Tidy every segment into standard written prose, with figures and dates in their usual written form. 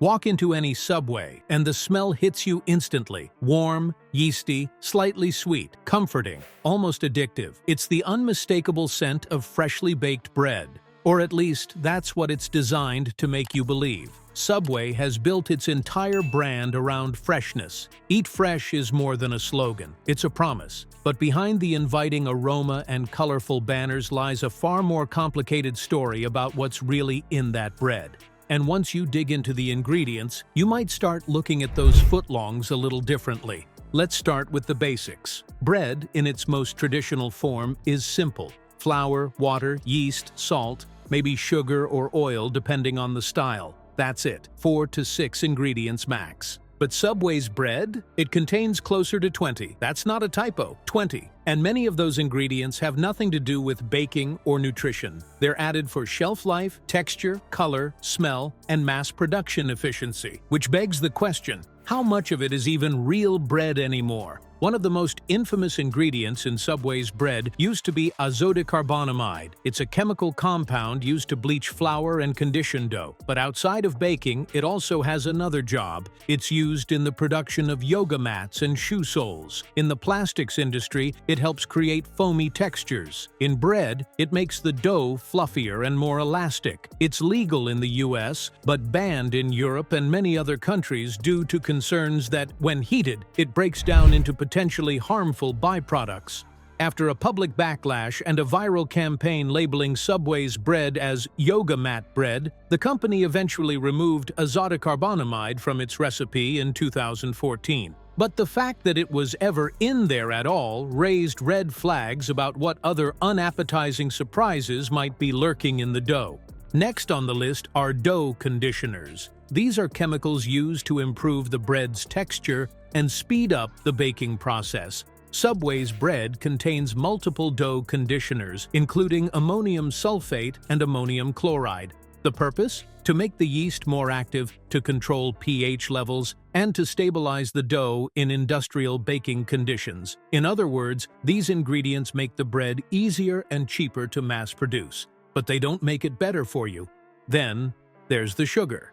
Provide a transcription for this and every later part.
Walk into any Subway, and the smell hits you instantly. Warm, yeasty, slightly sweet, comforting, almost addictive. It's the unmistakable scent of freshly baked bread. Or at least, that's what it's designed to make you believe. Subway has built its entire brand around freshness. Eat fresh is more than a slogan, it's a promise. But behind the inviting aroma and colorful banners lies a far more complicated story about what's really in that bread. And once you dig into the ingredients, you might start looking at those footlongs a little differently. Let's start with the basics. Bread, in its most traditional form, is simple. Flour, water, yeast, salt, maybe sugar or oil depending on the style. That's it. 4 to 6 ingredients max. But Subway's bread? It contains closer to 20. That's not a typo. 20. And many of those ingredients have nothing to do with baking or nutrition. They're added for shelf life, texture, color, smell, and mass production efficiency. Which begs the question, how much of it is even real bread anymore? One of the most infamous ingredients in Subway's bread used to be azotocarbonamide. It's a chemical compound used to bleach flour and condition dough. But outside of baking, it also has another job. It's used in the production of yoga mats and shoe soles. In the plastics industry, it helps create foamy textures. In bread, it makes the dough fluffier and more elastic. It's legal in the US, but banned in Europe and many other countries due to concerns that, when heated, it breaks down into potentially harmful byproducts. After a public backlash and a viral campaign labeling Subway's bread as yoga mat bread, the company eventually removed azotocarbonamide from its recipe in 2014. But the fact that it was ever in there at all raised red flags about what other unappetizing surprises might be lurking in the dough. Next on the list are dough conditioners. These are chemicals used to improve the bread's texture and speed up the baking process. Subway's bread contains multiple dough conditioners, including ammonium sulfate and ammonium chloride. The purpose? To make the yeast more active, to control pH levels, and to stabilize the dough in industrial baking conditions. In other words, these ingredients make the bread easier and cheaper to mass produce. But they don't make it better for you. Then, there's the sugar.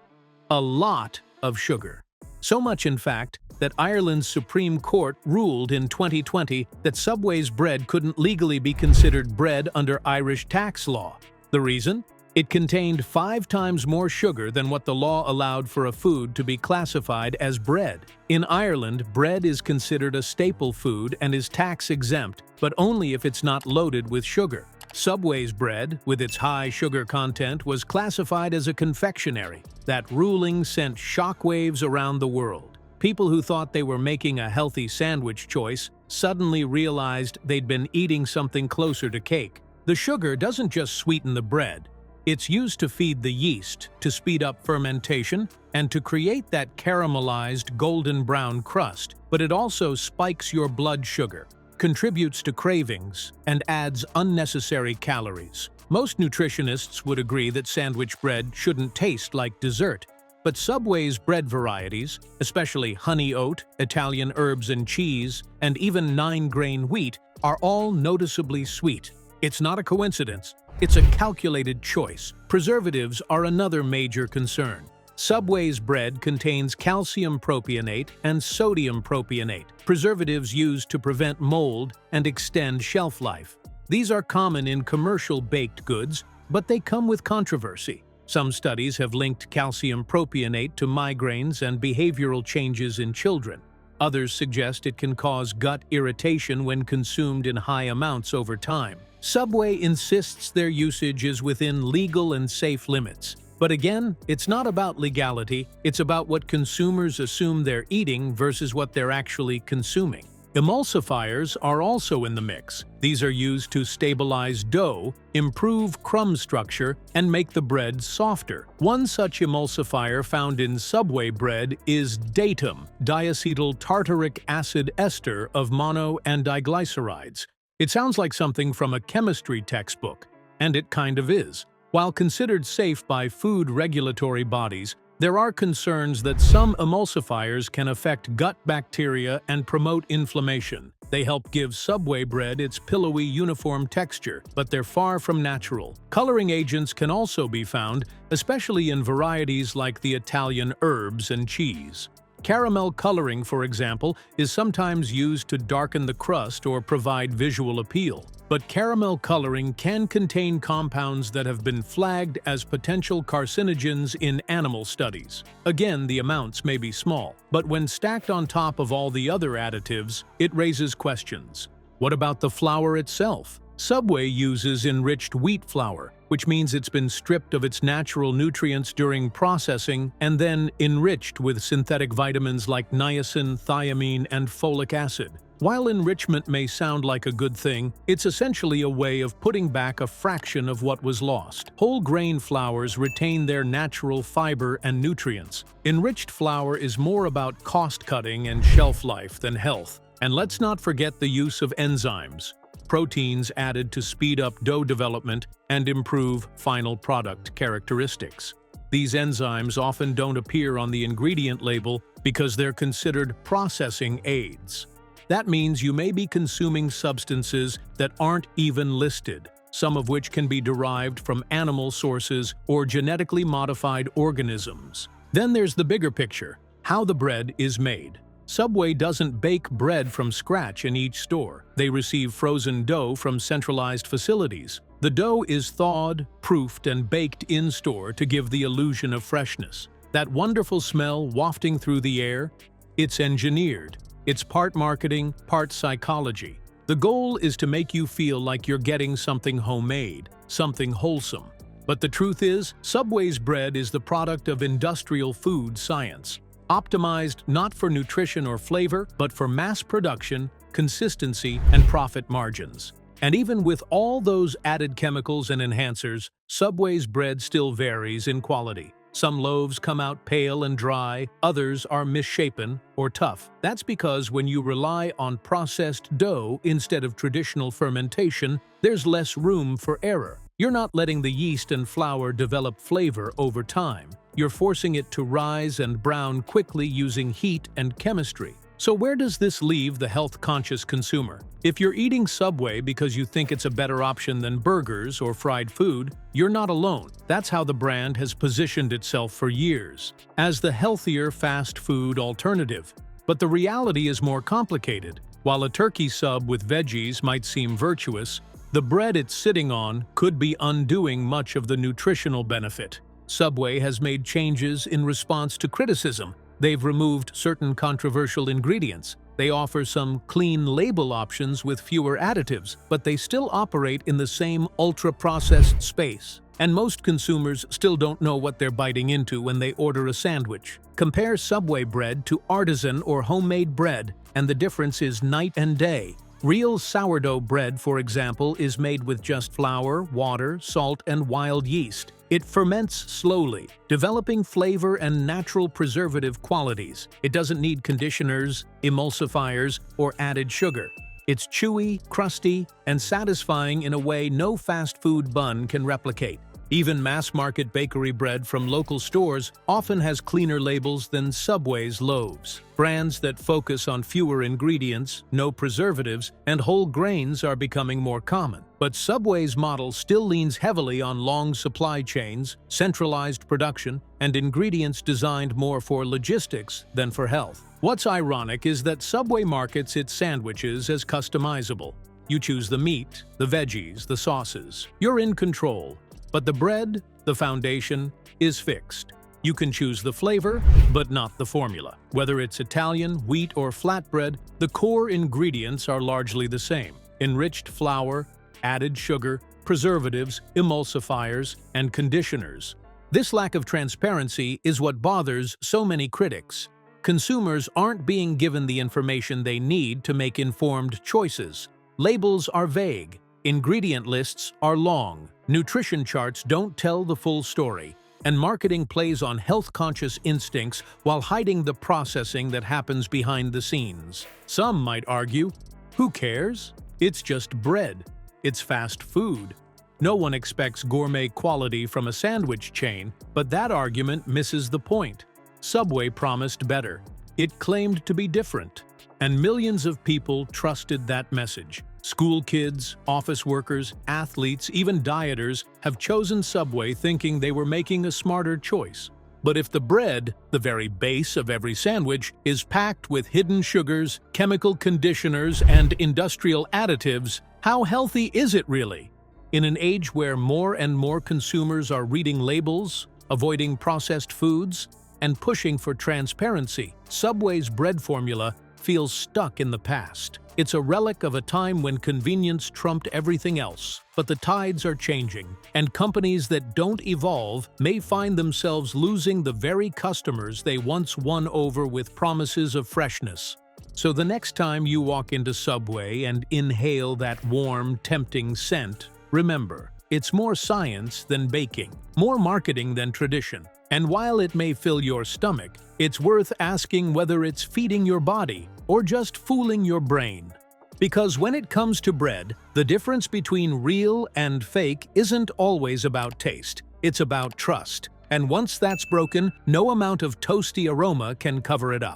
A lot of sugar. So much, in fact, that Ireland's Supreme Court ruled in 2020 that Subway's bread couldn't legally be considered bread under Irish tax law. The reason? It contained 5 times more sugar than what the law allowed for a food to be classified as bread. In Ireland, bread is considered a staple food and is tax-exempt, but only if it's not loaded with sugar. Subway's bread, with its high sugar content, was classified as a confectionery. That ruling sent shockwaves around the world. People who thought they were making a healthy sandwich choice suddenly realized they'd been eating something closer to cake. The sugar doesn't just sweeten the bread. It's used to feed the yeast, to speed up fermentation, and to create that caramelized golden brown crust. But it also spikes your blood sugar, contributes to cravings, and adds unnecessary calories. Most nutritionists would agree that sandwich bread shouldn't taste like dessert. But Subway's bread varieties, especially honey oat, Italian herbs and cheese, and even 9-grain wheat, are all noticeably sweet. It's not a coincidence. It's a calculated choice. Preservatives are another major concern. Subway's bread contains calcium propionate and sodium propionate, preservatives used to prevent mold and extend shelf life. These are common in commercial baked goods, but they come with controversy. Some studies have linked calcium propionate to migraines and behavioral changes in children. Others suggest it can cause gut irritation when consumed in high amounts over time. Subway insists their usage is within legal and safe limits. But again, it's not about legality, it's about what consumers assume they're eating versus what they're actually consuming. Emulsifiers are also in the mix. These are used to stabilize dough, improve crumb structure, and make the bread softer. One such emulsifier found in Subway bread is datum, diacetyl tartaric acid ester of mono and diglycerides. It sounds like something from a chemistry textbook, and it kind of is. While considered safe by food regulatory bodies, there are concerns that some emulsifiers can affect gut bacteria and promote inflammation. They help give Subway bread its pillowy, uniform texture, but they're far from natural. Coloring agents can also be found, especially in varieties like the Italian herbs and cheese. Caramel coloring, for example, is sometimes used to darken the crust or provide visual appeal. But caramel coloring can contain compounds that have been flagged as potential carcinogens in animal studies. Again, the amounts may be small, but when stacked on top of all the other additives, it raises questions. What about the flour itself? Subway uses enriched wheat flour, which means it's been stripped of its natural nutrients during processing and then enriched with synthetic vitamins like niacin, thiamine, and folic acid. While enrichment may sound like a good thing, it's essentially a way of putting back a fraction of what was lost. Whole grain flours retain their natural fiber and nutrients. Enriched flour is more about cost-cutting and shelf life than health. And let's not forget the use of enzymes, proteins added to speed up dough development and improve final product characteristics. These enzymes often don't appear on the ingredient label because they're considered processing aids. That means you may be consuming substances that aren't even listed, some of which can be derived from animal sources or genetically modified organisms. Then there's the bigger picture, how the bread is made. Subway doesn't bake bread from scratch in each store. They receive frozen dough from centralized facilities. The dough is thawed, proofed, and baked in-store to give the illusion of freshness. That wonderful smell wafting through the air, it's engineered. It's part marketing, part psychology. The goal is to make you feel like you're getting something homemade, something wholesome. But the truth is, Subway's bread is the product of industrial food science, optimized not for nutrition or flavor, but for mass production, consistency, and profit margins. And even with all those added chemicals and enhancers, Subway's bread still varies in quality. Some loaves come out pale and dry, others are misshapen or tough. That's because when you rely on processed dough instead of traditional fermentation, there's less room for error. You're not letting the yeast and flour develop flavor over time. You're forcing it to rise and brown quickly using heat and chemistry. So where does this leave the health-conscious consumer? If you're eating Subway because you think it's a better option than burgers or fried food, you're not alone. That's how the brand has positioned itself for years, as the healthier fast food alternative. But the reality is more complicated. While a turkey sub with veggies might seem virtuous, the bread it's sitting on could be undoing much of the nutritional benefit. Subway has made changes in response to criticism. They've removed certain controversial ingredients. They offer some clean label options with fewer additives, but they still operate in the same ultra-processed space. And most consumers still don't know what they're biting into when they order a sandwich. Compare Subway bread to artisan or homemade bread, and the difference is night and day. Real sourdough bread, for example, is made with just flour, water, salt, and wild yeast. It ferments slowly, developing flavor and natural preservative qualities. It doesn't need conditioners, emulsifiers, or added sugar. It's chewy, crusty, and satisfying in a way no fast food bun can replicate. Even mass-market bakery bread from local stores often has cleaner labels than Subway's loaves. Brands that focus on fewer ingredients, no preservatives, and whole grains are becoming more common. But Subway's model still leans heavily on long supply chains, centralized production, and ingredients designed more for logistics than for health. What's ironic is that Subway markets its sandwiches as customizable. You choose the meat, the veggies, the sauces. You're in control. But the bread, the foundation, is fixed. You can choose the flavor, but not the formula. Whether it's Italian, wheat, or flatbread, the core ingredients are largely the same. Enriched flour, added sugar, preservatives, emulsifiers, and conditioners. This lack of transparency is what bothers so many critics. Consumers aren't being given the information they need to make informed choices. Labels are vague. Ingredient lists are long. Nutrition charts don't tell the full story, and marketing plays on health-conscious instincts while hiding the processing that happens behind the scenes. Some might argue, who cares? It's just bread. It's fast food. No one expects gourmet quality from a sandwich chain, but that argument misses the point. Subway promised better. It claimed to be different. And millions of people trusted that message. School kids, office workers, athletes, even dieters have chosen Subway thinking they were making a smarter choice. But if the bread, the very base of every sandwich, is packed with hidden sugars, chemical conditioners, and industrial additives, how healthy is it really? In an age where more and more consumers are reading labels, avoiding processed foods, and pushing for transparency, Subway's bread formula feels stuck in the past. It's a relic of a time when convenience trumped everything else. But the tides are changing, and companies that don't evolve may find themselves losing the very customers they once won over with promises of freshness. So the next time you walk into Subway and inhale that warm, tempting scent, remember, it's more science than baking, more marketing than tradition. And while it may fill your stomach, it's worth asking whether it's feeding your body or just fooling your brain. Because when it comes to bread, the difference between real and fake isn't always about taste, it's about trust. And once that's broken, no amount of toasty aroma can cover it up.